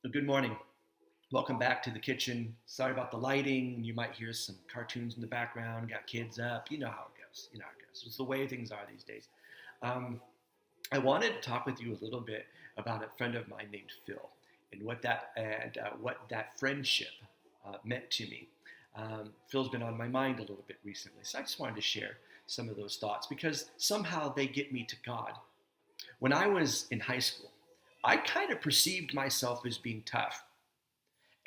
Good morning. Welcome back to the kitchen. Sorry about the lighting. You might hear some cartoons in the background. Got kids up. You know how it goes. It's the way things are these days. Um, I wanted to talk with you a little bit about a friend of mine named Phil and what that friendship meant to me. Phil's been on my mind a little bit recently, so I just wanted to share some of those thoughts because somehow they get me to God. When I was in high school, I kind of perceived myself as being tough.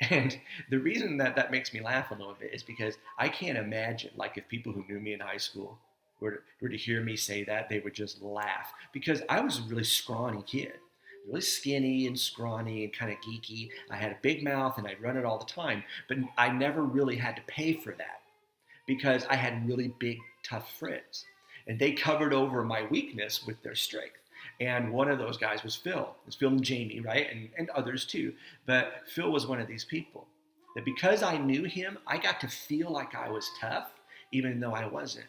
And the reason that that makes me laugh a little bit is because I can't imagine, like, if people who knew me in high school were to hear me say that, they would just laugh because I was a really scrawny kid, really skinny and scrawny and kind of geeky. I had a big mouth and I'd run it all the time, but I never really had to pay for that because I had really big, tough friends. And they covered over my weakness with their strength. And one of those guys was Phil. It's Phil and Jamie, right? And others too. But Phil was one of these people that because I knew him, I got to feel like I was tough, even though I wasn't.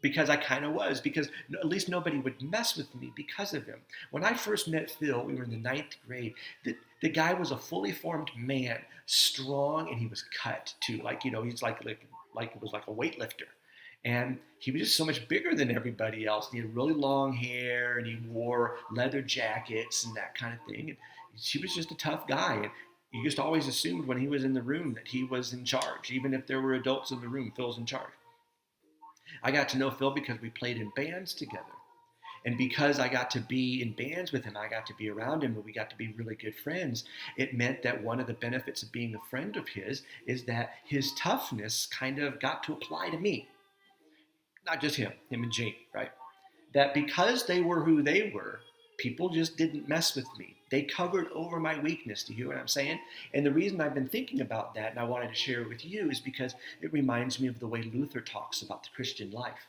Because I kind of was, because at least nobody would mess with me because of him. When I first met Phil, we were in the ninth grade. The guy was a fully formed man, strong, and he was cut too. He's like it was like a weightlifter. And he was just so much bigger than everybody else. He had really long hair and he wore leather jackets and that kind of thing. And he was just a tough guy. And you just always assumed when he was in the room that he was in charge. Even if there were adults in the room, Phil's in charge. I got to know Phil because we played in bands together. And because I got to be in bands with him, I got to be around him, and we got to be really good friends. It meant that one of the benefits of being a friend of his is that his toughness kind of got to apply to me. Not just him and Jamie, right? That because they were who they were, people just didn't mess with me. They covered over my weakness. Do you hear what I'm saying? And the reason I've been thinking about that and I wanted to share it with you is because it reminds me of the way Luther talks about the Christian life.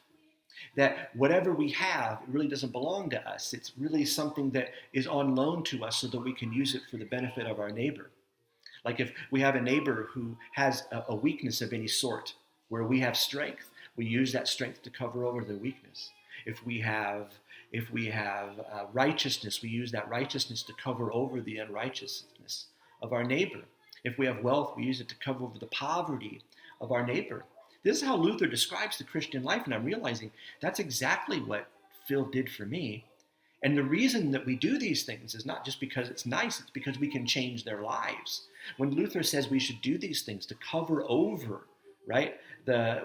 That whatever we have, it really doesn't belong to us. It's really something that is on loan to us so that we can use it for the benefit of our neighbor. Like if we have a neighbor who has a weakness of any sort, where we have strength, we use that strength to cover over their weakness. If we have righteousness, we use that righteousness to cover over the unrighteousness of our neighbor. If we have wealth, we use it to cover over the poverty of our neighbor. This is how Luther describes the Christian life, and I'm realizing that's exactly what Phil did for me. And the reason that we do these things is not just because it's nice, it's because we can change their lives. When Luther says we should do these things to cover over, right,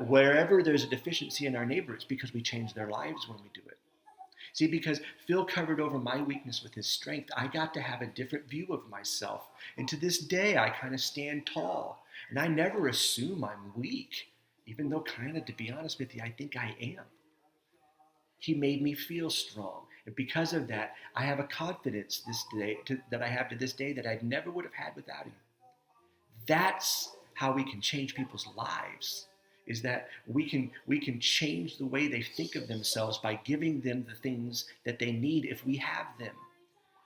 wherever there's a deficiency in our neighbor, it's because we change their lives when we do it. See, because Phil covered over my weakness with his strength, I got to have a different view of myself. And to this day, I kind of stand tall. And I never assume I'm weak, even though, kind of, to be honest with you, I think I am. He made me feel strong. And because of that, I have a confidence that I have to this day that I never would have had without him. That's how we can change people's lives. Is that we can change the way they think of themselves by giving them the things that they need if we have them.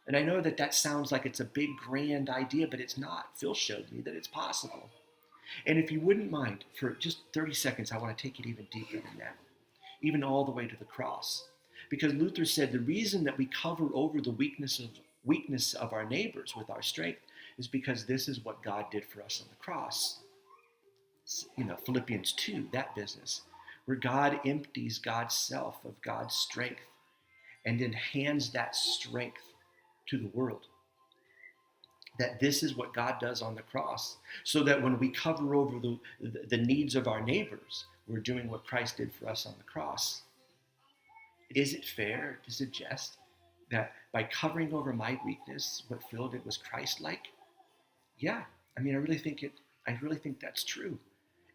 And I know that that sounds like it's a big grand idea, but it's not. Phil showed me that it's possible. And if you wouldn't mind, for just 30 seconds, I want to take it even deeper than that, even all the way to the cross. Because Luther said the reason that we cover over the weakness of our neighbors with our strength is because this is what God did for us on the cross. Philippians 2, that business, where God empties God's self of God's strength and then hands that strength to the world. That this is what God does on the cross, so that when we cover over the needs of our neighbors, we're doing what Christ did for us on the cross. Is it fair to suggest that by covering over my weakness, what Phil did was Christ-like? Yeah, I really think that's true.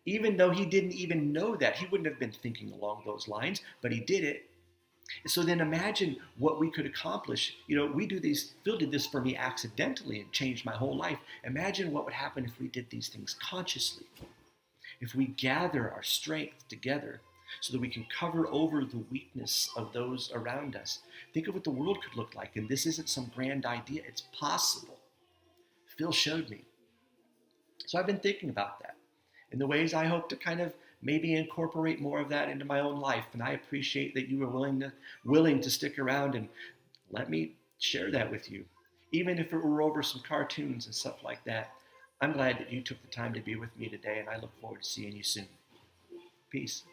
Even though he didn't even know that, he wouldn't have been thinking along those lines, but he did it. So then imagine what we could accomplish. Phil did this for me accidentally and changed my whole life. Imagine what would happen if we did these things consciously. If we gather our strength together so that we can cover over the weakness of those around us. Think of what the world could look like. And this isn't some grand idea. It's possible. Phil showed me. So I've been thinking about that in the ways I hope to kind of maybe incorporate more of that into my own life. And I appreciate that you were willing to stick around and let me share that with you. even if it were over some cartoons and stuff like that. I'm glad that you took the time to be with me today, and I look forward to seeing you soon. Peace.